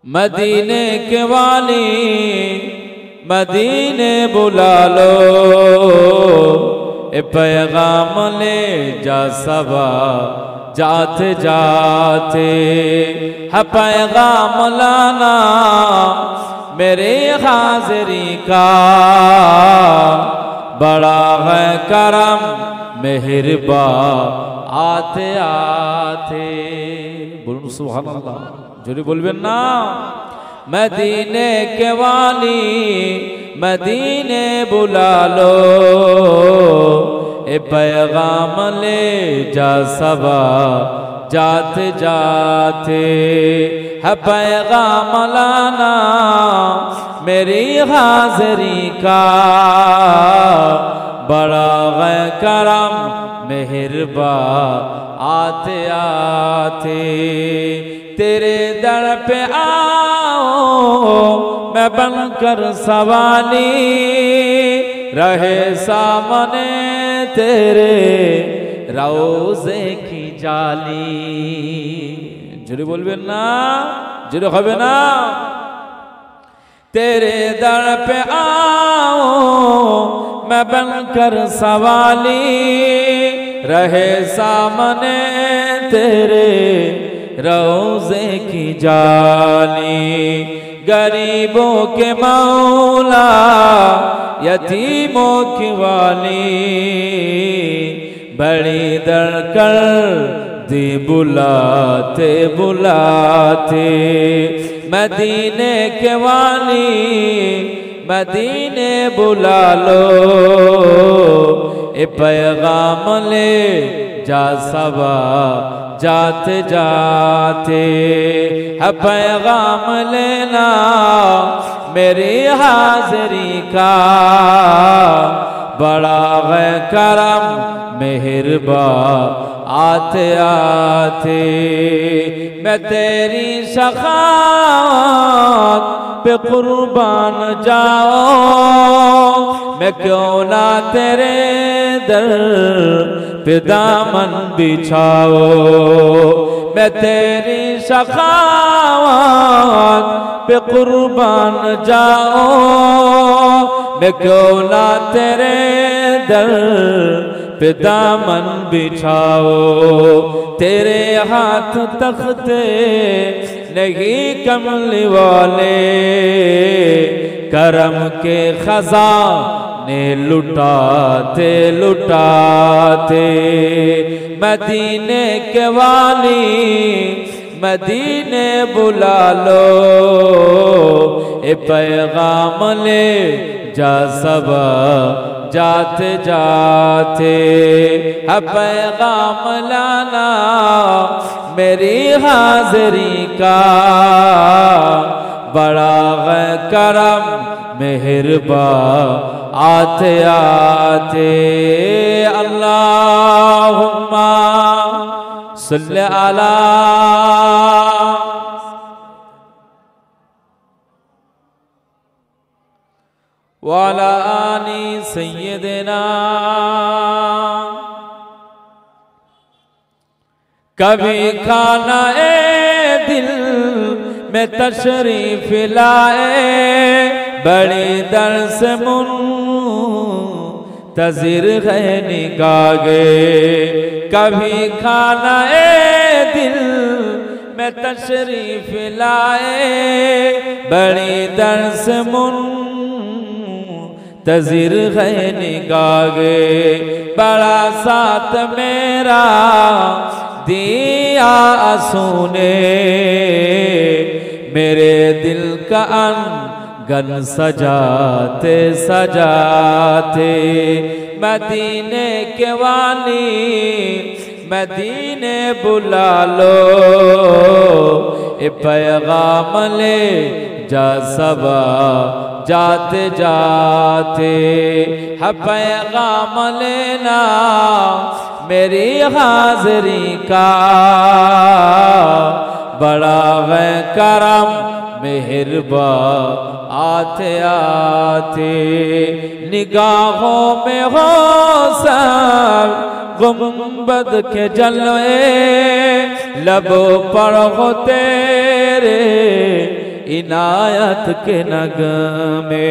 मदीने के वाली मदीने बुला लो, ए पैगाम ले जा सबा जाते जाते, है पैगाम लाना मेरे हाज़िरी का, बड़ा है करम मेहरबा आते आते। बोलूं सुभान अल्लाह, जोरे बोलबेन ना। मदीने के वाली मदीने बुला लो, ए पैगाम ले जा सबा जाते जाते, है पैगाम लाना मेरी हाज़िरी का, बड़ा है करम मेहरबा आते आते। तेरे दर पे आओ मैं बनकर सवाली, रहे सामने तेरे रोज़े की जाली। जोरे बोलबेन ना, जोरे होबे ना। तेरे दर पे आओ मैं बनकर सवाली, रहे सामने तेरे रोज़े की जाली। गरीबों के मौला यतीमों की वाली, बड़ी दर कर दी बुलाते बुलाते। मदीने के वाली मदीने बुला लो, ए पैगाम ले जा सबा जाते जाते, है पैगाम लेना मेरी हाज़िरी का, बड़ा है करम मेहरबा आते आते। मैं तेरी सखावत पे कुर्बान जाओ, मैं क्यों ना तेरे दर पे दामन बिछाओ। मैं तेरी सखावत पे कुर्बान जाओ, मैं क्यों ना तेरे दर पे दामन बिछाओ। तेरे हाथ तख्ते नहीं कमली वाले, करम के खजाने लुटाते लुटाते। मदीने के वाली मदीने बुला लो, ए पैगाम ले जा सबा जाते जाते, है पैगाम लाना मेरी हाज़िरी का, बड़ा है करम मेहरबा आते आते। अल्लाहुम्मा सल्ली अला वाला आनी सय्यदना। कभी खाना ए दिल में तशरीफ लाए, बड़ी दर से मुंतज़िर है निगाहे। कभी खाना ए दिल में तशरीफ लाए, बड़ी दर से मुंतज़िर है निगाहे। बड़ा साथ मेरा दिया आंसू-ने, मेरे दिल का आंगन सजाते सजाते। मदीने के वाली मदीने बुला लो, ए पैगाम ले जा सबा जाते जाते, है पैगाम लेना मेरी हाज़िरी का, बड़ा है करम मेहरबा आते आते। निगाहों में हो सब गुंबद के जलवे, लबों पर हो तेरे इनायत के नगमे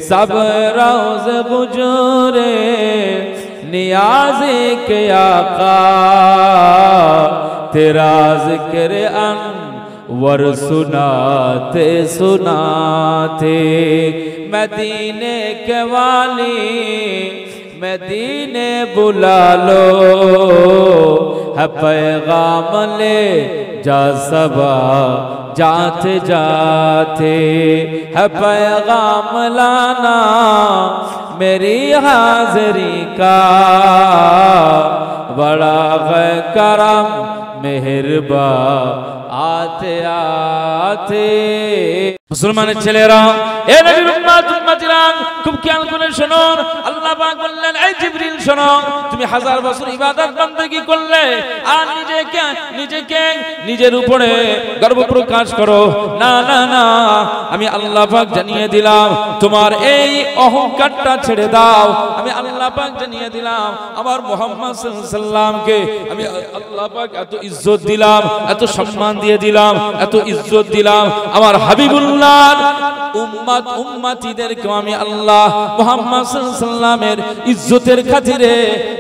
सब रोज गुजरे नियाज़े के आका तेरा ज़िक्र अनवर सुनाते सुनाते मदीने के वाली मदीने बुला लो है पैगाम ले जा सबा जाते जाते है पैगाम लाना मेरी हाज़री का बड़ा करम मेहरबा आते आते मुसलमाনের ছেলেরা এ নবীর উম্মত উম্মতিরা খুব খেয়াল করে শুনুন আল্লাহ পাক বললেন এই জিবরিল শোনো তুমি হাজার বছর ইবাদত বندگی করলে আর নিজেকে নিজের উপরে গর্ব প্রকাশ করো না না না আমি আল্লাহ পাক জানিয়ে দিলাম তোমার এই অহংকারটা ছেড়ে দাও আমি আল্লাহ পাক জানিয়ে দিলাম আমার মুহাম্মদ সাল্লাল্লাহু আলাইহি সাল্লামকে আমি আল্লাহ পাক এত ইজ্জত দিলাম এত সম্মান দিয়ে দিলাম এত ইজ্জত দিলাম আমার হাবিবুল্লাহর উম্মত উম্মতিদেরকে আমি আল্লাহ মুহাম্মদ সাল্লাল্লাহু আলাইহি সাল্লামের ইজ্জতের খাতিরে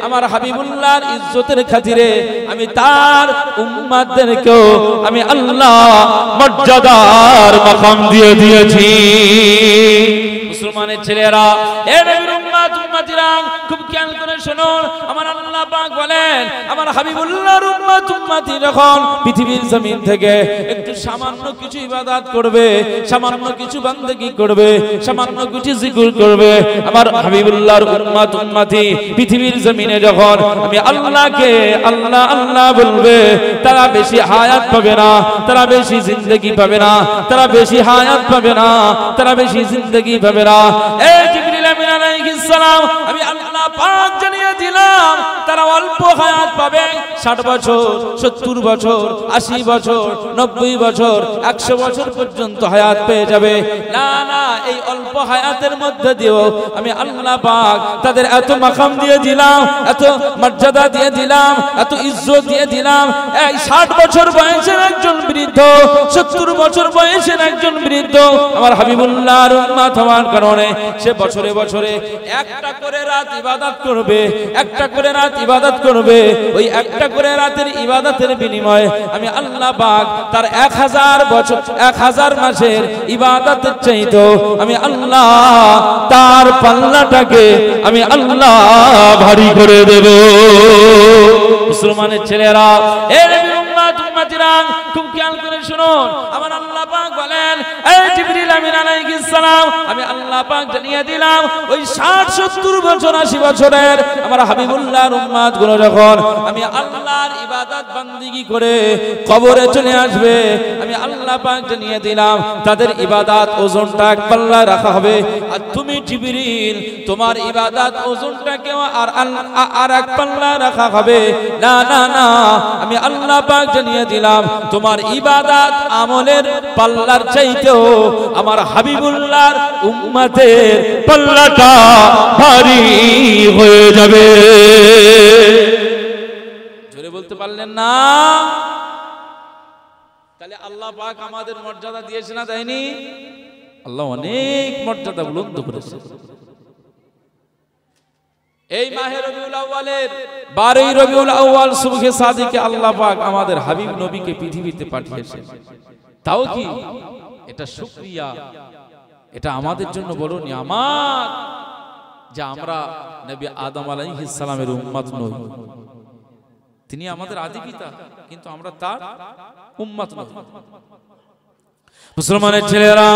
আমার হাবিবুল্লাহর ইজ্জতের খাতিরে আমি তার উম্মতদেরকেও আমি আল্লাহ মর্যাদার মাকাম দিয়ে দিয়েছি মুসলমানের ছেলেরা এ নবীর উম্মত উম্মতিরা খুব খেয়াল করে শুনুন আমার আল্লাহ পাক বলেন আমার হাবিবুল্লাহর উম্মত উম্মতি যখন পৃথিবীর জমিন থেকে একটু সামান্য কিছু ইবাদত করবে সামান্য কিছু বান্দেগি করবে সামান্য কিছু জিকির করবে আমার হাবিবুল্লাহর উম্মত উম্মতি পৃথিবীর জমিনে যখন আমি আল্লাহকে আল্লাহ আল্লাহ বলবে তারা বেশি হায়াত পাবে না তারা বেশি জিন্দেগি পাবে না তারা বেশি হায়াত পাবে না তারা বেশি জিন্দেগি পাবে না এই জিবরিল আমিন আলাইহিস সালাম আমি আল্লাহ পাক জানিয়ে দিলাম তারা অল্প হায়াত পাবে 60 বছর 70 বছর 80 বছর 90 বছর 100 বছর পর্যন্ত হায়াত পেয়ে যাবে না না এই অল্প হায়াতের মধ্যে দিয়েও আমি আল্লাহ পাক তাদের এত মাকাম দিয়ে দিলাম এত মর্যাদা দিয়ে দিলাম এত ইজ্জত দিয়ে দিলাম এই 60 বছর বয়সের একজন বৃদ্ধ 70 বছর বয়সের একজন বৃদ্ধ আমার হাবিবুল্লাহর উম্মত হওয়ার কারণে সে বছরে বছরে একটা করে রাত ইবাদত করবে একটা করে রাত ইবাদত করবে ওই একটা করে রাতের ইবাদতের বিনিময়ে আমি আল্লাহ পাক তার 1000 বছর 1000 মাসের ইবাদতের চাইতো আমি আল্লাহ তার পাল্লাটাকে আমি আল্লাহ ভারী করে দেব মুসলমানের ছেলেরা এ নবীর উম্মত উম্মতিরা খুব খেয়াল করে শুনুন আমার আল্লাহ পাক বলেন এই জিবরিল আমিন আলাইহিস সালাম আমি আল্লাহ পাক জানিয়ে দিলাম ওই 60 70 বছর 80 বছরের আমার হাবিবুল্লাহর উম্মত গুলো যখন আমি আল্লাহর ইবাদত বান্দিগি করে কবরে চলে আসবে আমি আল্লাহ পাক জানিয়ে দিলাম তাদের ইবাদত ওজনটা এক পাল্লায় রাখা হবে আর তুমি জিবরিল তোমার ইবাদত ওজনটাকে আর এক পাল্লায় রাখা হবে না না না আমি আল্লাহ পাক জানিয়ে দিলাম তোমার ইবাদত আমলের পাল্লার চাইতেও আমার হাবিবুল্লাহর উম্মতের পাল্লাটা ভারী হয়ে যাবে জোরে বলতে পারলেন না তাহলে আল্লাহ পাক আমাদের মর্যাদা দিয়েছে না দেয়নি আল্লাহ অনেক মর্যাদা বুলন্দ করেছে এই মাহে রবিউল আউয়ালের 12 রবিউল আউয়াল সুবহে সাদিকে আল্লাহ পাক আমাদের হাবিব নবীকে পৃথিবীতে পাঠিয়েছেন তাও কি এটা শুকরিয়া এটা আমাদের জন্য বড় নিয়ামত যে আমরা নবী আদম আলাইহিস সালামের উম্মত নই তিনি আমাদের আদি পিতা কিন্তু আমরা তার উম্মত নই মুসলমানের ছেলেরা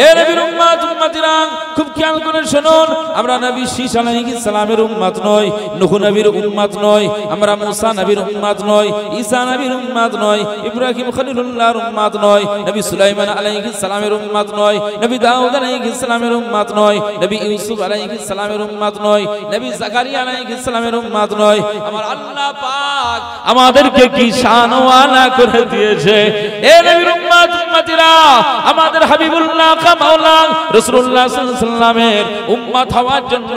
এ নবীর উম্মত উম্মতিরা খুব খেয়াল করে শুনুন আমরা নবী শীষ আলাইহিস সালামের উম্মত নই নূহ নবীর উম্মত নই আমরা মুসা নবীর উম্মত নই ঈসা নবীর উম্মত নই ইব্রাহিম খলিলুল্লাহর উম্মত নই নবী সুলাইমান আলাইহিস সালামের উম্মত নই নবী দাউদ আলাইহিস সালামের উম্মত নই নবী ইউসুফ আলাইহিস সালামের উম্মত নই নবী জাকারিয়া আলাইহিস সালামের উম্মত নই আমার আল্লাহ পাক আমাদেরকে কি শানওয়ালা করে দিয়েছে এ নবীর উম্মত উম্মতিরা আমাদের হাবিবুল্লাহ মাওলা রাসূলুল্লাহ সাল্লাল্লাহু আলাইহি ওয়াসাল্লামের উম্মত হওয়ার জন্য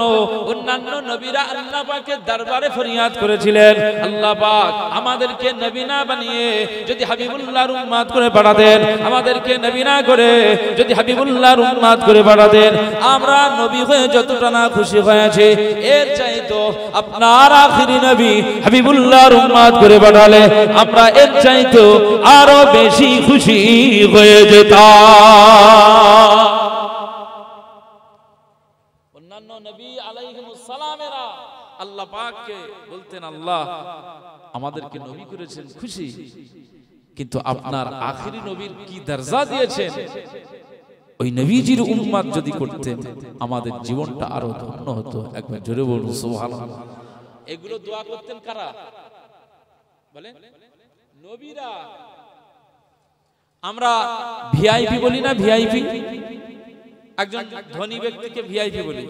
অন্যান্য নবীরা আল্লাহ পাকের দরবারে ফরিয়াদ করেছিলেন, আল্লাহ পাক আমাদেরকে নবী না বানিয়ে যদি হাবিবুল্লাহর উম্মত করে পাঠাতেন, আমাদেরকে নবী না করে যদি হাবিবুল্লাহর উম্মত করে পাঠাতেন, আমরা নবী হয়ে যতটা না খুশি হয়েছে এর চাইতো আপনার আখিরি নবী হাবিবুল্লাহর উম্মত করে পাঠালে আমরা এর চাইতো আরো বেশি খুশি হয়ে যেতাম। অন্যান্য নবী আলাইহিমুস সালামেরা আল্লাহ পাককে বলতেন, আল্লাহ আমাদেরকে নবী করেছেন খুশি, কিন্তু আপনার আখিরি নবীর কি দরজা দিয়েছেন, ওই নবীজির উম্মত যদি করতেন আমাদের জীবনটা আরো ধন্য হতো। একবার জোরে বলুন সুবহানাল্লাহ। এগুলো দোয়া করতেন কারা বলেন? নবীরা। আমরা ভিআইপি বলি না, ভিআইপি, একজন ধনী ব্যক্তিকে ভিআইপি বলি,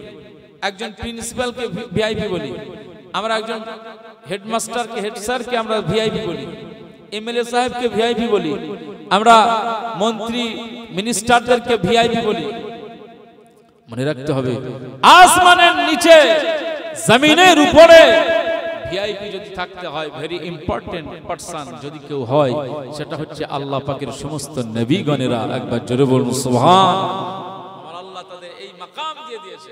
একজন প্রিন্সিপালকে ভিআইপি বলি, আমরা একজন হেডমাস্টারকে হেড স্যারকে আমরা ভিআইপি বলি, এমএলএ সাহেবকে ভিআইপি বলি, আমরা মন্ত্রী মিনিস্টারদেরকে ভিআইপি বলি। মনে রাখতে হবে আসমানের নিচে জমিনের উপরে ভিআইপি যদি থাকতে হয়, ভেরি ইম্পর্টেন্ট পারসন যদি কেউ হয়, সেটা হচ্ছে আল্লাহ পাকের সমস্ত নবীগণেরা। একবার জোরে বলুন সুবহান। আমার আল্লাহ তাদের এই মাকাম দিয়ে দিয়েছে,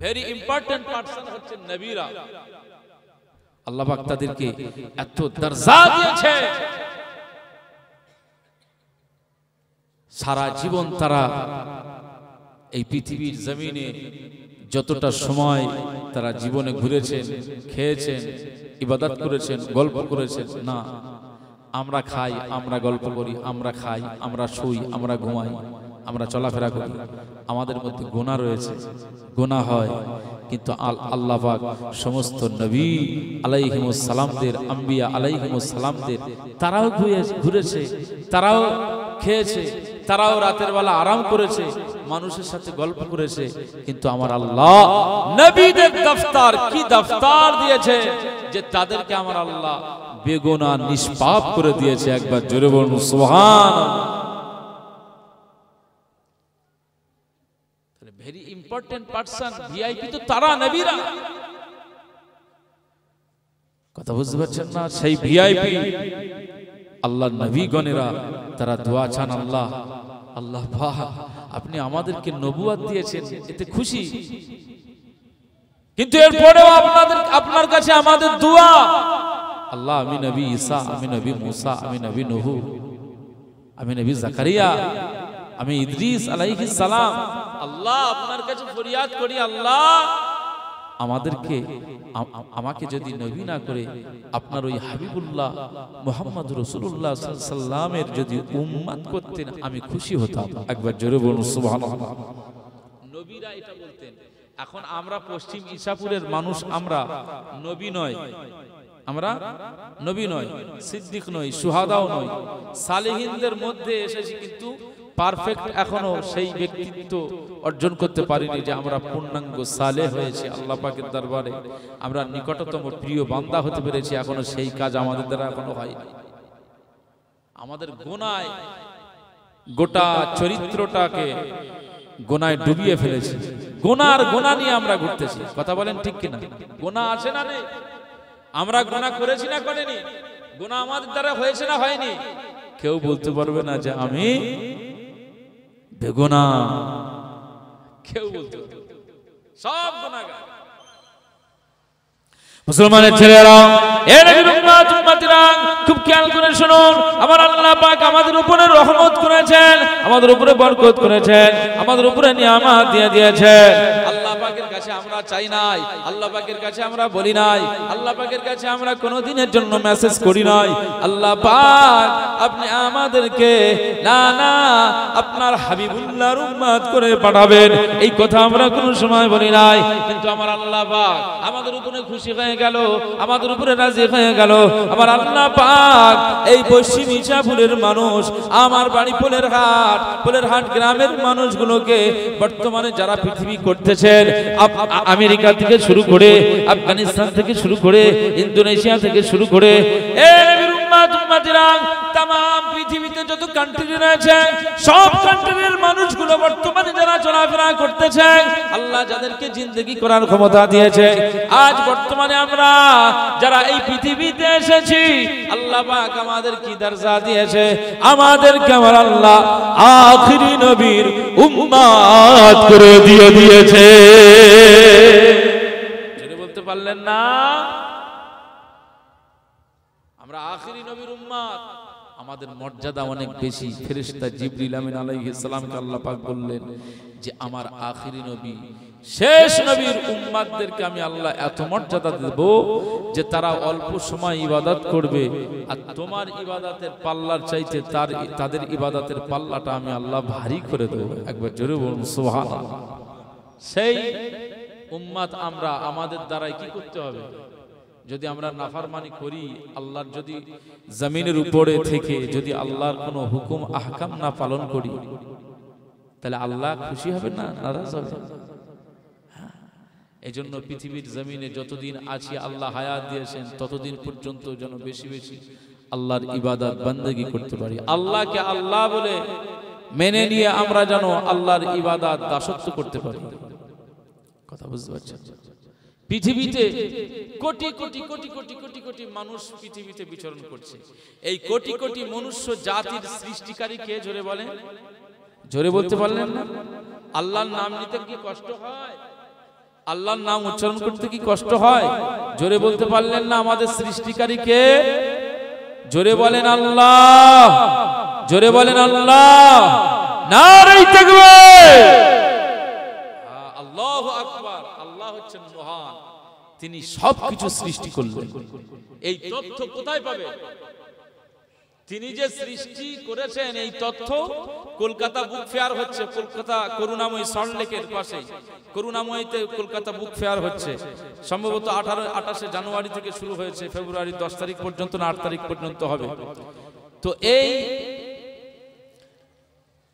ভেরি ইম্পর্টেন্ট পারসন হচ্ছে নবীরা। আল্লাহ পাক তাদেরকে এত দরজা দিয়েছে, সারা জীবন তারা এই পৃথিবীর জমিনে যতটা সময় তারা জীবনে ঘুরেছেন, খেয়েছেন, ইবাদত করেছেন, গল্প করেছেন না। আমরা খাই, আমরা গল্প করি, আমরা খাই, আমরা শুই, আমরা ঘুমাই, আমরা চলাফেরা করি, আমাদের মধ্যে গুনাহ রয়েছে, গুনাহ হয়, কিন্তু আল্লাহ পাক সমস্ত নবী আলাইহিমুস সালামদের, আম্বিয়া আলাইহিমুস সালামদের, তারাও ঘুরেছে, তারাও খেয়েছে, তারাও রাতের বেলা আরাম করেছে, মানুষের সাথে গল্প করেছে, কিন্তু আমার আল্লাহ নবীদের দফতর কি দফতর দিয়েছে যে তাদেরকে আমার আল্লাহ বেগুনাহ নিষ্পাপ করে দিয়েছে। একবার জোরে বলুন সুবহানাল্লাহ। ভেরি ইম্পর্টেন্ট পারসন, ভিআইপি তো তারা নবীরা। কথা বুঝতে পারছেন না? সেই ভিআইপি আল্লাহ নবীগণেরা তারা দোয়া চান, আল্লাহ আল্লাহ পাক আপনি আমাদেরকে নবুয়ত দিয়েছেন, এতে খুশি, কিন্তু এরপরেও আপনার কাছে আমাদের দোয়া, আল্লাহ আমি নবী ঈসা, আমি নবী মুসা, আমি নবী নূহ, আমি নবী জাকারিয়া, আমি ইদ্রিস আলাইহিস সালাম, আল্লাহ আপনার কাছে ফরিয়াদ করি, আল্লাহ আমাকে যদি নবী না করে আপনার ওই হাবিবুল্লাহ মুহাম্মদ রাসূলুল্লাহ সাল্লাল্লাহু আলাইহি সাল্লামের যদি উম্মত করতেন আমি খুশি হতাম। একবার জোরে বলুন সুবহানাল্লাহ। নবীরা এটা বলতেন। এখন আমরা পশ্চিম ঈশাপুরের মানুষ, আমরা নবী নয়, আমরা নবী নয়, সিদ্দিক নয়, সুহাদাও নয়, সালেহিনদের মধ্যে এসেছি, কিন্তু পারফেক্ট এখনো সেই ব্যক্তিত্ব অর্জন করতে পারিনি যে আমরা পূর্ণাঙ্গ সালেহ হয়েছি আল্লাহ পাকের দরবারে, আমরা নিকটতম প্রিয় বান্দা হতে পেরেছি, এখনো সেই কাজ আমাদের দ্বারা এখনো হয়নি। আমাদের গুনায় গোটা চরিত্রটাকে গুনায় ডুবিয়ে ফেলেছি, গুনাহ নিয়ে আমরা ঘুরতেছি। কথা বলেন ঠিক কিনা? গুনাহ আছে না নেই? আমরা গুনাহ করেছি না করিনি? গুনাহ আমাদের দ্বারা হয়েছে না হয়নি? কেউ বলতে পারবে না যে আমি বেগুনাহ, কেউ বলতে পারবে না, সব গুনাহগার। মুসলমানের ছেলেরা, এ নবীর উম্মত উম্মতিরা, খুব খেয়াল করে শুনুন, আমার আল্লাহ পাক আমাদের উপরে রহমত করেছেন, আমাদের উপরে বরকত করেছেন, আমাদের উপরে নিয়ামত দিয়ে দিয়েছেন। আল্লাহ পাকের কাছে আমরা চাই নাই, আল্লাহ পাকের কাছে আমরা বলি নাই, আল্লাহ পাকের কাছে আমরা কোনোদিনের জন্য মেসেজ করি নাই, আল্লাহ পাক আপনি আমাদেরকে না না আপনার হাবিবুল্লাহর উম্মত করে পাঠাবেন, এই কথা আমরা কোনো সময় বলি নাই। কিন্তু আমার আল্লাহ পাক আমাদের উপরে খুশি হয়ে গেল, আমাদের উপরে রাজি হয়ে গেল। আমার আল্লাহ পাক এই পশ্চিম ঈশাপুরের মানুষ, আমার বাড়ি পোলেরহাট গ্রামের মানুষগুলোকে বর্তমানে যারা পৃথিবী করতেছেন, আমেরিকা থেকে শুরু করে, আফগানিস্তান থেকে শুরু করে, ইন্দোনেশিয়া থেকে শুরু করে, তাম পৃথিবীতে যত কান্ট্রি রয়েছে সব কান্ট্রির করতেছেন, আল্লাহ যাদেরকে জিন্দেগি করার ক্ষমতা দিয়েছে, আজ বর্তমানে আমরা যারা এই পৃথিবীতে এসেছি, আল্লাহ পাক আমাদের কি দরজা দিয়েছে, আমাদেরকে আমার আল্লাহ আখিরি নবীর উম্মত করে দিয়েছে। জোরে বলতে পারলেন না? আমরা আখিরি নবীর উম্মত, আমাদের মর্যাদা অনেক বেশি। ফেরেশতা জিবরিল আমিন আলাইহিস সালামকে আল্লাহ পাক বললেন যে আমার আখিরি নবী, শেষ নবীর উম্মতদেরকে আমি আল্লাহ এত মর্যাদা দেব যে তারা অল্প সময় ইবাদত করবে, আর তোমার ইবাদতের পাল্লার চাইতে তাদের ইবাদতের পাল্লাটা আমি আল্লাহ ভারী করে দেব। একবার জোরে বলুন সুবহানাল্লাহ। সেই উম্মত আমরা, আমাদের দ্বারাই কি করতে হবে? যদি আমরা নাফরমানি করি, আল্লাহর যদি জমিনের উপরে থেকে যদি আল্লাহর কোনো হুকুম আহকাম না পালন করি, তাহলে আল্লাহ খুশি হবে না, নারাজ হবে? এই জন্য পৃথিবীর জমিনে যতদিন আছি, আল্লাহ হায়াত দিয়েছেন, ততদিন পর্যন্ত যেন বেশি বেশি আল্লাহর ইবাদত বান্দেগি করতে পারি। আল্লাহকে আল্লাহ বলে মেনে নিয়ে আমরা যেন আল্লাহর ইবাদত দাসত্ব করতে পারি। কথা বুঝতে পারছেন? পৃথিবীতে কোটি কোটি কোটি কোটি কোটি কোটি মানুষ পৃথিবীতে বিচরণ করছে। এই কোটি কোটি মনুষ্য জাতির সৃষ্টিকারী কে? জোরে বলেন। জোরে বলতে পারলেন না? আল্লাহর নাম নিতে কি কষ্ট হয়? আল্লাহর নাম উচ্চারণ করতে কি কষ্ট হয়? জোরে বলতে পারলেন না? আমাদের সৃষ্টিকারী কে? জোরে বলেন আল্লাহ। জোরে বলেন আল্লাহ। নারে তাকবীর। আল্লাহু আকবার। আল্লাহ হচ্ছেন মহান, তিনি সবকিছু সৃষ্টি করলেন। এই তথ্য কোথায় পাবে? তিনি যে সৃষ্টি করেছেন এই তথ্য কলকাতা বুক ফেয়ার হচ্ছে, কলকাতা করুণাময়ী সল্টলেকের পাশে করুণাময়ীতে কলকাতা বুক ফেয়ার হচ্ছে। সম্ভবত 28 জানুয়ারি থেকে শুরু হয়েছে, ফেব্রুয়ারি 10 তারিখ পর্যন্ত না 8 তারিখ পর্যন্ত হবে। তো এই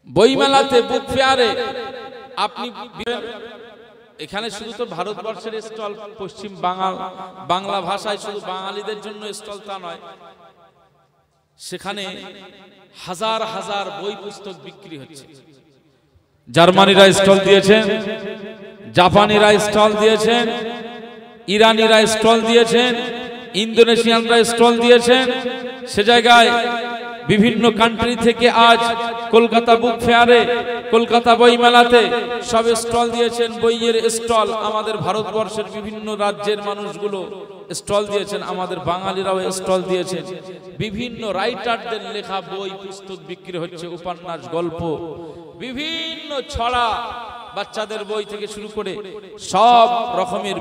বইমেলাতে বুক ফেয়ারে আপনি এখানে শুধু তো ভারতবর্ষের স্টল, পশ্চিম বাংলা ভাষায় শুধু বাঙালিদের জন্য স্টল তা নয়, সেখানে হাজার হাজার বই পুস্তক বিক্রি হচ্ছে। জার্মানিরা স্টল দিয়েছেন, জাপানিরা স্টল দিয়েছেন, ইরানিরা স্টল দিয়েছেন, ইন্দোনেশিয়ানরা স্টল দিয়েছেন। সে জায়গায় বিভিন্ন কান্ট্রি থেকে আজ কলকাতা বুক ফেয়ারে, কলকাতা বই মেলাতে সব স্টল দিয়েছেন। বইয়ের স্টল আমাদের ভারতবর্ষের বিভিন্ন রাজ্যের মানুষগুলো স্টল দিয়েছেন, আমাদের বাঙালিরাও স্টল দিয়েছেন। বিভিন্ন রাইটারদের লেখা বই পুস্তক বিক্রি হচ্ছে, উপন্যাস, গল্প, বিভিন্ন ছড়া, বাচ্চাদের বই থেকে শুরু করে সব রকমের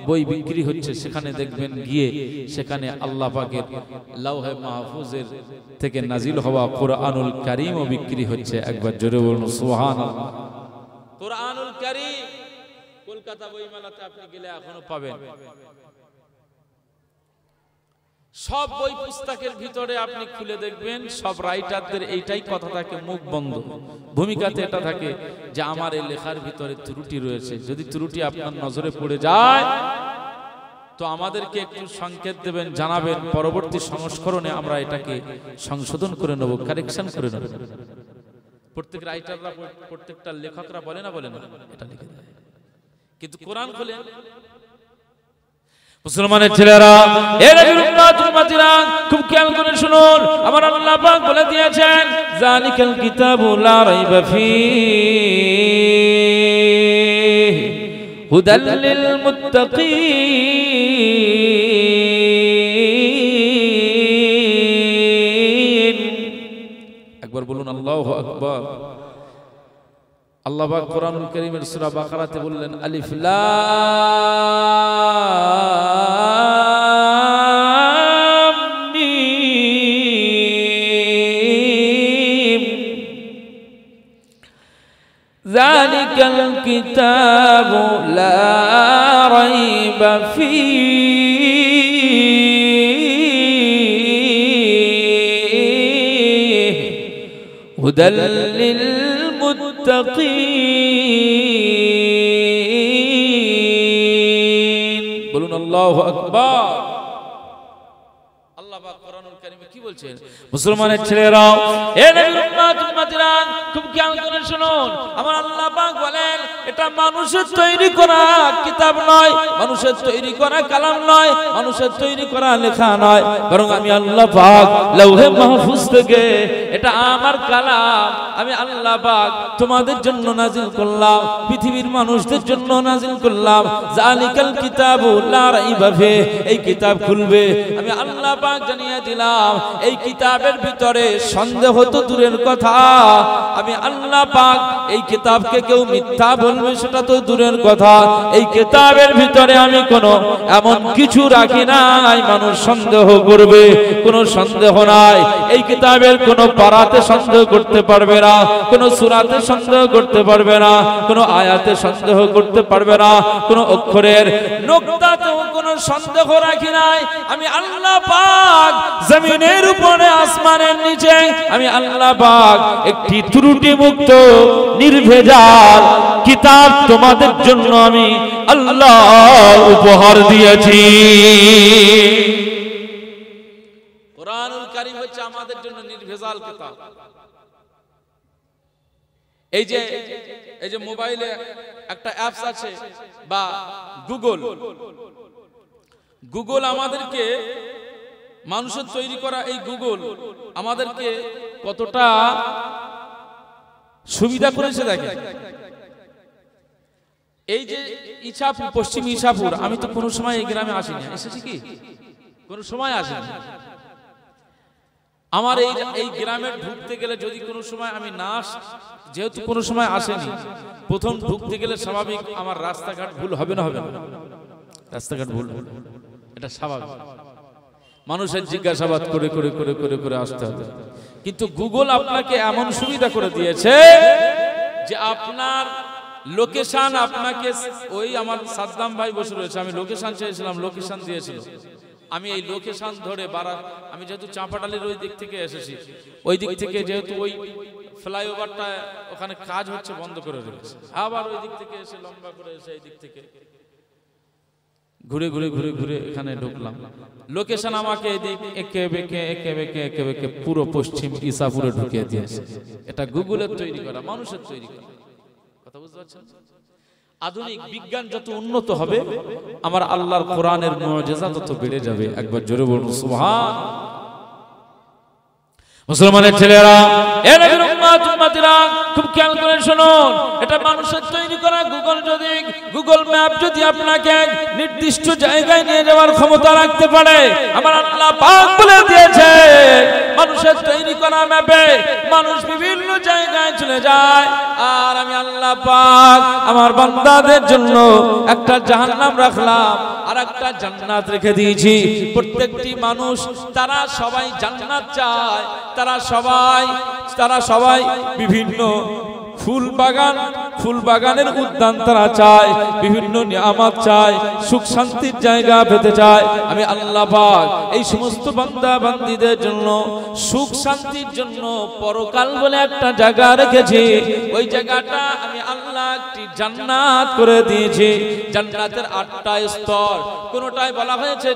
বই বিক্রি হচ্ছে। সেখানে দেখবেন গিয়ে, সেখানে আল্লাহ পাকের লাউহে মাহফুজের থেকে নাজিল হওয়া কোরআনুল কারীমও বিক্রি হচ্ছে। একবার জোরে বলুন সুবহানাল্লাহ। কোরআনুল কারীম কলকাতা বইমেলাতে আপনি গেলে এখনো পাবেন। সব বই পুস্তকের ভিতরে আপনি খুলে দেখবেন সব রাইটারদের এইটাই কথা থাকে, মুখ বন্ধ। ভূমিকাতে এটা থাকে যে আমার এই লেখার ভিতরে ত্রুটি রয়েছে। যদি ত্রুটি আপনার নজরে পড়ে যায় তো আমাদেরকে একটু সংকেত দেবেন, জানাবেন, পরবর্তী সংস্করণে আমরা এটাকে সংশোধন করে নেব, কারেকশন করে নেব। প্রত্যেক রাইটাররা, প্রত্যেকটা লেখকরা বলে না এটা লিখে দেয়, কিন্তু কোরআন খুলে মুসলমানের ছেলেরা, এর উম্মতিরা খুব খেয়াল করে শুনুন। আমার আল্লাহ পাক বলে দিয়েছেন, জালিকাল কিতাবু লা রাইবা ফীহি হুদাল লিল মুত্তাকিন। একবার বলুন আল্লাহু আকবার। আল্লাহ পাক কোরআনুল কারীমের সূরা বাকারাতে বললেন, আলিফ লাম মিম যালিকাল কিতাবু লা রাইবা ফীহি হুদাল লিল মুত্তাকিন। বলুন আল্লাহু আকবার। আল্লাহ পাক কোরআনুল কারীমে কি বলছেন মুসলমানের ছেলেরা, এ নবীর উম্মত উম্মতিরা খুব খেয়াল করে শুনুন, আমার আল্লাহ পাক বলেন এটা মানুষের তৈরি করা কিতাব নয়, মানুষের তৈরি করা কালাম নয়, মানুষের তৈরি করা লেখা নয়, বরং আমি আল্লাহ পাক লৌহে মাহফুজ থেকে এটা আমার কালাম আমি আল্লাহ পাক তোমাদের জন্য নাজিল করলাম, পৃথিবীর মানুষদের জন্য নাজিল করলাম। জালিকাল কিতাবু লা রাইবা ফি, এই কিতাব খুলবে আমি আল্লাহ পাক জানিয়ে দিলাম এই কিতাবের ভিতরে সন্দেহ তো দূরের কথা, আমি আল্লাহ পাক এই কিতাবকে কেউ মিথ্যা বলবে সেটা তো দূরের কথা, এই কিতাবের ভিতরে আমি কোনো এমন কিছু রাখি নাই মানুষ সন্দেহ করবে, কোনো সন্দেহ নাই। এই কিতাবের কোনো পারাতে সন্দেহ করতে পারবে না, কোনো সূরাতে সন্দেহ করতে পারবে না, কোনো আয়াতে সন্দেহ করতে পারবে না, কোনো অক্ষরের নোক্তাতেও কোনো সন্দেহ রাখি নাই। আমি আল্লাহ পাক জমিনের উপরে আসমানের নিচে আমি আল্লাহ পাক একটি ত্রুটি মুক্ত নির্ভেজাল কিতাব তোমাদের জন্য আমি আল্লাহ উপহার দিয়েছি। কোরআনুল কারীম হচ্ছে আমাদের জন্য নির্ভেজাল কিতাব। এই যে মোবাইলে একটা অ্যাপস আছে বা গুগল আমাদেরকে, মানুষের তৈরি করা এই গুগল আমাদেরকে কতটা সুবিধা করেছে দেখেন। এই যে ইছাপুর, পশ্চিম ইছাপুর, আমি তো কোনো সময় এই গ্রামে আসিনি, এসেছি কি কোনো সময় আসিনি। আমার এই গ্রামে ঢুকতে গেলে যদি কোনো সময় আমি না, যেহেতু কোনো সময় আসেনি, প্রথম ঢুকতে গেলে স্বাভাবিক আমার রাস্তাঘাট ভুল হবে না, হবে না? রাস্তাঘাট ভুল, এটা স্বাভাবিক, মানুষের জিজ্ঞাসাবাদ করে করে করে করে করে আসতে হবে। কিন্তু গুগল আপনাকে এমন সুবিধা করে দিয়েছে যে আপনার লোকেশন আপনাকে, ওই আমার সাদ্দাম ভাই বসে রয়েছে, আমি লোকেশন চেয়েছিলাম, লোকেশন দিয়েছিল, আমি এই লোকেশন ধরে আমি যেহেতু চাঁপাডালির ওই দিক থেকে এসেছি, ওই দিক থেকে যেহেতু ওই ফ্লাইওভারটা ওখানে কাজ হচ্ছে বন্ধ করে রেখেছে, আবার ওই দিক থেকে এসে লম্বা করে এসে এই দিক থেকে ঘুরে ঘুরে ঘুরে ঘুরে এখানে ঢুকলাম। লোকেশন আমাকে এদিক একে বেঁকে পুরো পশ্চিম ইসাপুরে ঢুকিয়ে দিয়েছে। এটা গুগলের তৈরি করা, মানুষের তৈরি করা। কথা বুঝতে পারছেন? আধুনিক বিজ্ঞান যত উন্নত হবে আমার আল্লাহর কোরআনের মুজিজা তত বেড়ে যাবে। একবার জোরে বলুন সুবহান। মুসলমানের ছেলেরা, এ নবীর উম্মত উম্মতিরা খুব খেয়াল করে শুনুন, এটা মানুষের তৈরি করা গুগল ম্যাপ যদি আপনাকে নির্দিষ্ট জায়গায় নিয়ে যাওয়ার ক্ষমতা রাখতে পারে, আমার আল্লাহ পাক বলে দিয়েছে মানুষের তৈরি করা ম্যাপে মানুষ বিভিন্ন জায়গায় চলে যায়, আর আমি আল্লাহ পাক আমার বান্দাদের জন্য একটা জাহান্নাম রাখলাম আর একটা জান্নাত রেখে দিয়েছি। প্রত্যেকটি মানুষ তারা সবাই জান্নাত চায়, তারা সবাই বিভিন্ন ফুল বাগানের উদ্যান তারা চায়, বিভিন্ন নিয়ামত চায়, সুখ শান্তির জায়গা পেতে চায়। আমি আল্লাহ পাক এই সমস্ত বান্দা বান্দীদের জন্য সুখ শান্তির জন্য পরকাল বলে একটা জায়গা রেখেছি। ওই জায়গাটা আমি আল্লাহ একটি জান্নাত করে দিয়েছি। জান্নাতের 8টা স্তর, কোনটায় বলা হয়েছে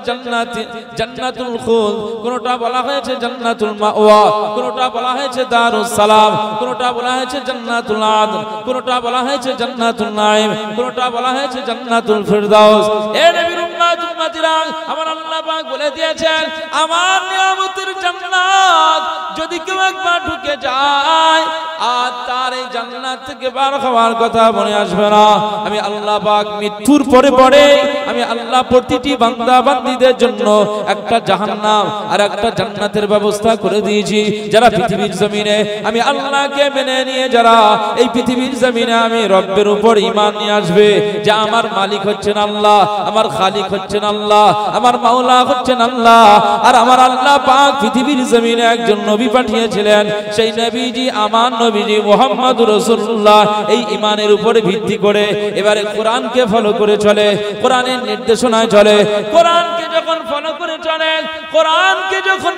জান্নাতুল খুলদ, কোনটা বলা হয়েছে জান্নাতুল মাওয়া, কোনটা বলা হয়েছে দারুস সালাম, কোনটা বলা হয়েছে জান্নাতুল আদন, কোনটা বলা হয়েছে জান্নাতুল নাঈম, কোনটা বলা হয়েছে জান্নাতুল ফিরদাউস। এ নবীর উম্মত উম্মতিরা, আমার আল্লাহ পাক বলে দিয়েছেন আমার নিয়ামতের জান্নাত যদি কেউ একবার ঢুকে যায় আর তার এই জান্নাত থেকে বার হওয়ার কথা মনে আসবে না। আমি আল্লাহ পাক মৃত্যুর পরে আমি আল্লাহ প্রতিটি বান্দা বান্দীদের জন্য একটা জাহান্নাম আর একটা জান্নাতের ব্যবস্থা করে দিয়েছি। যারা পৃথিবীর জমিনে আমি আল্লাহকে মেনে নিয়ে যারা এই পৃথিবীর জমিনে আমি রব্বের উপর ঈমান নিয়ে আসবে যে আমার মালিক হচ্ছেন আল্লাহ, আমার খালিক হচ্ছেন আল্লাহ, আমার মাওলা হচ্ছেন আল্লাহ, আর আমার আল্লাহ পাক পৃথিবীর জমিনে একজন নবী পাঠিয়েছিলেন, সেই নবীজি আমার নবীজি মুহাম্মদুর রাসূলুল্লাহ। এই ঈমানের উপরে ভিত্তি করে এবারে কোরআনকে ফলো করে চলে, কোরআনের নির্দেশনায় চলে। কোরআনকে যখন ফলো করে চলে, কোরআনকে যখন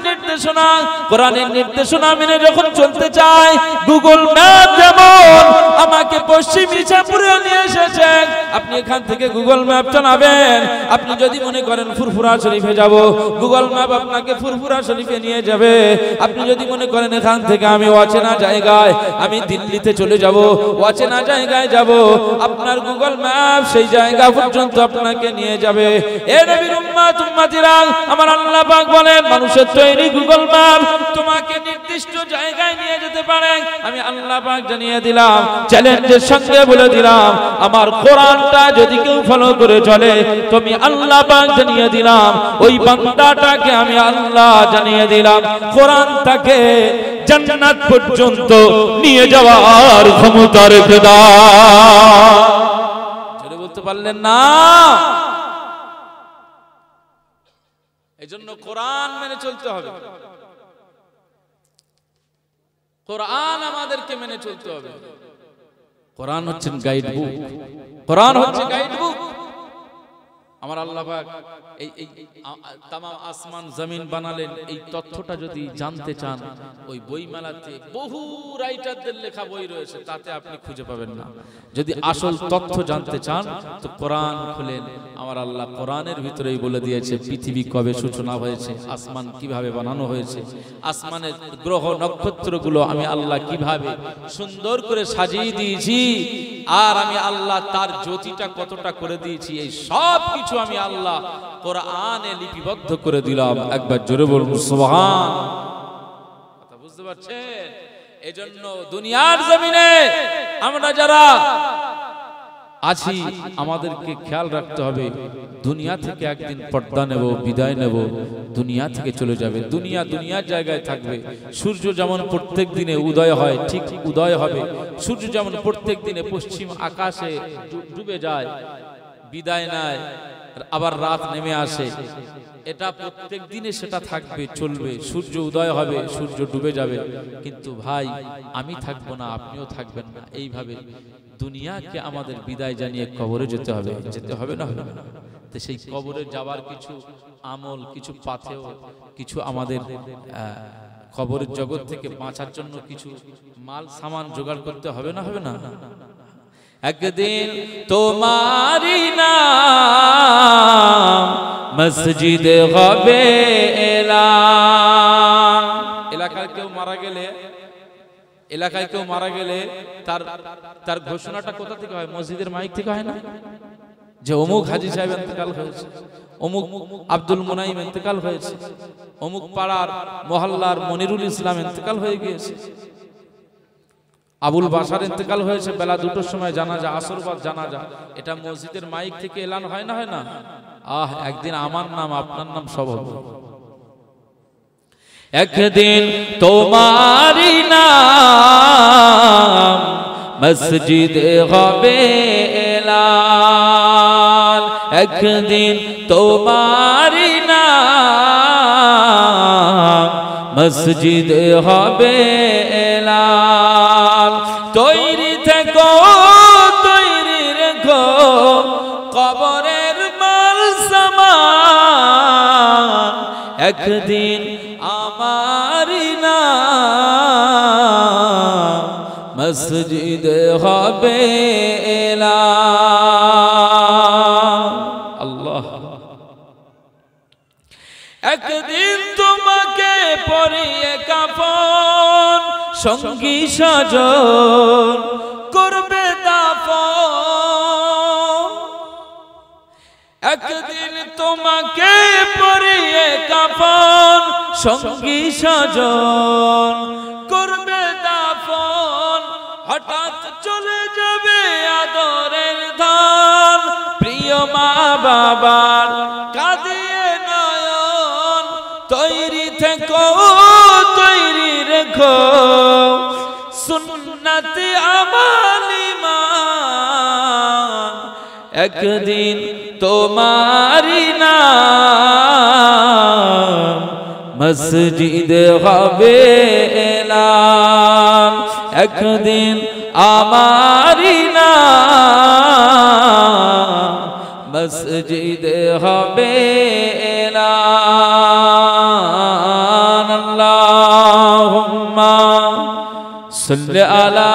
কোরআনের নির্দেশনা মেনে যখন চলতে চায়, গুগল ম্যাপ যেমন আমাকে পশ্চিম ইছাপুরে নিয়ে এসেছেন, আপনি এখান থেকে গুগল ম্যাপ চালাবেন। আপনি যদি মনে করেন ফুরফুরা শরীফে যাব, গুগল ম্যাপ আপনাকে ফুরফুরা শরীফে নিয়ে যাবে। আপনি যদি মনে করেন এখান থেকে আমি অচেনা জায়গায়, আমি দিল্লিতে চলে যাব, অচেনা জায়গায় যাব, আপনার গুগল ম্যাপ সেই জায়গা পর্যন্ত আপনাকে নিয়ে যাবে। এ নবীর উম্মত উম্মতিরা, আমার আল্লাহ পাক বলেন মানুষের তৈরি গুগল ম্যাপ তোমাকে নির্দিষ্ট জায়গায় নিয়ে যেতে পারে। আমি আল্লাহ পাক জানিয়ে দিলাম, চ্যালেঞ্জের সঙ্গে বলে দিলাম, আমার কোরআনটা যদি কেউ ফলো করে চলে, তুমি আল্লাহ পাক জানিয়ে দিলাম, ওই বান্দাটাকে আমি আল্লাহ জানিয়ে দিলাম কোরআন তাকে জান্নাত পর্যন্ত নিয়ে যাওয়ার ক্ষমতা রেখে দাও। জোরে বলতে পারলেন না? এজন্য কোরআন মেনে চলতে হবে, কোরআন আমাদেরকে মেনে চলতে হবে। কোরআন হচ্ছে গাইড বুক, কোরআন হচ্ছে গাইড বুক। আমার আল্লাহ পাক এই তামাম আসমান জমিন বানালেন, এই তথ্যটা যদি জানতে চান ওই বইমেলাতে বহু রাইটারদের লেখা বই রয়েছে, তাতে আপনি খুঁজে পাবেন না। যদি আসল তথ্য জানতে চান তো কোরআন খুলেন। আমার আল্লাহ কোরআনের ভিতরেই বলে দিয়েছে পৃথিবী কবে সূচনা হয়েছে, আসমান কিভাবে বানানো হয়েছে, আসমানের গ্রহ নক্ষত্রগুলো আমি আল্লাহ কিভাবে সুন্দর করে সাজিয়ে দিয়েছি, আর আমি আল্লাহ তার জ্যোতিটা কতটা করে দিয়েছি, এই সব কিছু আমি আল্লাহ কোরআনে লিপিবদ্ধ করে দিলাম। একবার জোরে বলুন সুবহান। কথা বুঝতে পারছেন? এজন্য দুনিয়ার জমিনে আমরা যারা আছি আমাদেরকে খেয়াল রাখতে হবে, দুনিয়া থেকে একদিন পর্দা নেব, বিদায় নেব, দুনিয়া থেকে চলে যাবে। দুনিয়া দুনিয়ার জায়গায় থাকবে। সূর্য যেমন প্রত্যেক দিনে উদয় হয়, ঠিক উদয় হবে। সূর্য যেমন প্রত্যেক দিনে পশ্চিম আকাশে ডুবে যায়, বিদায় নেয়, আবার রাত নেমে আসে, এটা প্রত্যেক দিনে সেটা থাকবে, চলবে। সূর্য উদয় হবে, সূর্য ডুবে যাবে, কিন্তু ভাই আমি থাকবো না, আপনিও থাকবেন না। এইভাবে দুনিয়াকে আমাদের বিদায় জানিয়ে কবরে যেতে হবে, যেতে হবে না? হবে না? তো সেই কবরে যাওয়ার কিছু আমল, কিছু পাথেয়, কিছু আমাদের কবরের জগৎ থেকে বাঁচার জন্য কিছু মাল সামান জোগাড় করতে হবে না? হবে না? একদিন তোমারি নাম মসজিদে হবে এলান। এলাকায় কেউ মারা গেলে, এলাকায় কেউ মারা গেলে তার ঘোষণাটা কোথা থেকে হয়? মসজিদের মাইক থেকে হয় না? যে অমুক হাজী সাহেব ইন্তেকাল হয়েছে, অমুক আব্দুল মুনাইম ইন্তেকাল হয়েছে, অমুক পাড়ার মহল্লার মনিরুল ইসলাম ইন্তেকাল হয়ে গিয়েছে, আবুল বাসার ইন্তেকাল হয়েছে, বেলা 2টোর সময় জানাজা, আসর বাদ জানাজা। এটা মসজিদের মাইক থেকে এলান হয় না? হয় না? একদিন আমার নাম আপনার নাম সব হবে। একদিন তোমারি নাম মসজিদে হবে এলান। একদিন তোমারি নাম মসজিদে হবে এলান। তৈরি থেকো, তৈরি রেখো কবরের মাল সামান। একদিন আমারি নাম মসজিদে হবে এলান। আল্লাহ। একদিন তোমাকে পরিয়ে কাফন, সঙ্গী সাজন করবে দাফন। একদিন তোমাকে পরিয়ে কাফন, সঙ্গী সাজন করবে দাফন। হঠাৎ চলে যাবে আদরের ধন, প্রিয় মা বাবার কাঁদিয়ে নয়ন। তৈরি থেকো, তৈরি রেখো সুন্নতি আমাল ঈমান। একদিন তোমারি নাম মসজিদে হবে এলান। একদিন আমারি নাম মসজিদে হবে এলান। আল্লাহুম্মা সাল্লি আলা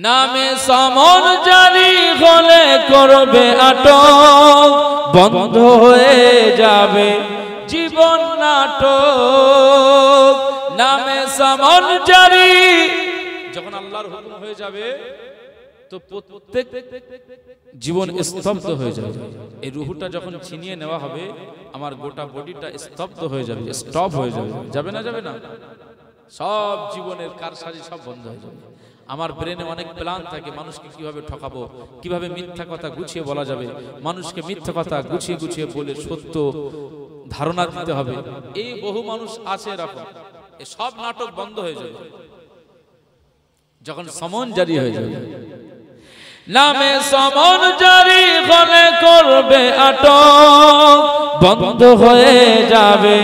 নামে সমন জারি হলে করবে আটক, বন্ধ হয়ে যাবে জীবন নাটক। নামে সমন জারি যখন আল্লাহর হুকুম হয়ে যাবে তো প্রত্যেক জীবন স্তব্ধ হয়ে যাবে। এই রুহটা যখন ছিনিয়ে নেওয়া হবে আমার গোটা বডিটা স্তব্ধ হয়ে যাবে, স্টপ হয়ে যাবে। যাবে না? যাবে না? সব জীবনের কারসাজি সব বন্ধ হয়ে যাবে। আমার ব্রেনে অনেক প্ল্যান থাকে, মানুষকে কিভাবে ঠকাবো, কিভাবে মিথ্যা কথা গুছিয়ে বলা যাবে, মানুষকে মিথ্যা কথা গুছিয়ে গুছিয়ে বলে সত্য ধারণা দিতে হবে। এই বহু মানুষ আছে এরকম। এই সব নাটক বন্ধ হয়ে যাবে যখন সমন জারি হয়ে যাবে। নামে সমন জারি হলে করবে আটক, বন্ধ হয়ে যাবে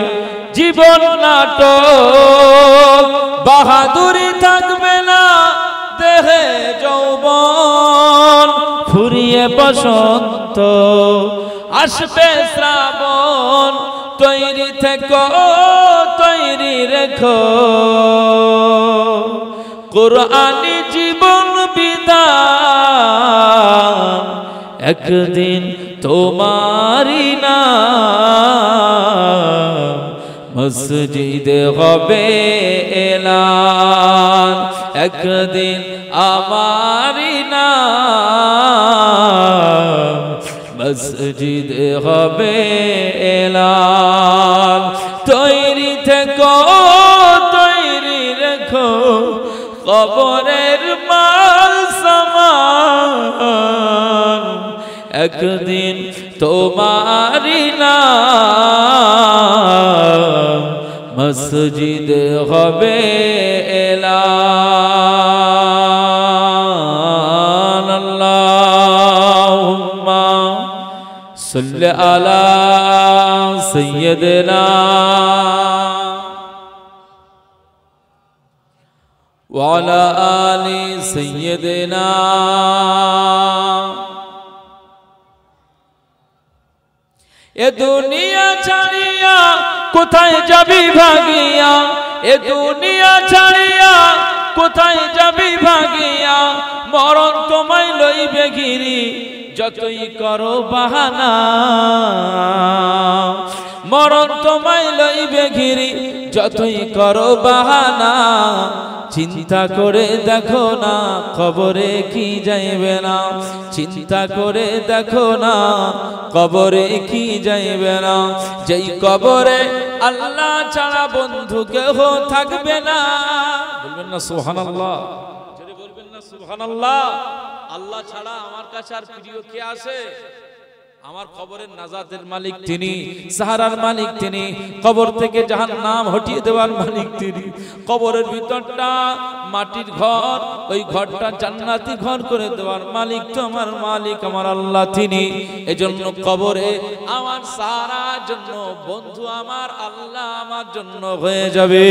জীবন নাটক। বাহাদুরি থাকবে না দেহে যৌবন, ফুরিয়ে বসন্ত আসবে শ্রাবণ। তৈরি থেকো তৈরি রেখো কুরআনি জীবন বিধান, একদিন তোমারই না মসজিদে হবে এলান, একদিন আমারই না মসজিদে হবে এলান। তৈরি থেকো তৈরি রেখো কবরের মাল সামান, একদিন তোমারই না মসজিদে হবে এলান। আল্লাহুম্মা সাল্লি আলা সাইয়্যিদিনা ওয়া আলা আলি সাইয়্যিদিনা। এ দুনিয়া ছাড়িয়া কোথায় যাবি ভাগিয়া, এ দুনিয়া ছাড়িয়া কোথায় যাবি ভাগিয়া, মরণ তোমায় লইবে ঘিরি যতই করো বাহানা, মরণ তোমায় লইবে ঘিরি যতই করো বাহানা। চিন্তা করে দেখো না কবরে কি যাইবে না, চিন্তা করে দেখো না কবরে কি যাইবে না। যেই কবরে আল্লাহ ছাড়া বন্ধু কেহ থাকবে না। বলবেন না সুবহানাল্লাহ? যদি বলবেন না সুবহানাল্লাহ? আল্লাহ ছাড়া আমার কাছে আর প্রিয় কে আছে? আমার কবরের নাজাতের মালিক তিনি, সাহারার মালিক তিনি, কবর থেকে জাহান্নাম হটিয়ে দেওয়ার মালিক তিনি। কবরের ভিতরটা মাটির ঘর, ওই ঘরটা জান্নাতি ঘর করে দেওয়ার মালিক তো আমার মালিক, আমার আল্লাহ তিনি। এজন্য কবরে আমার সাহারার জন্য বন্ধু আমার আল্লাহ আমার জন্য হয়ে যাবে।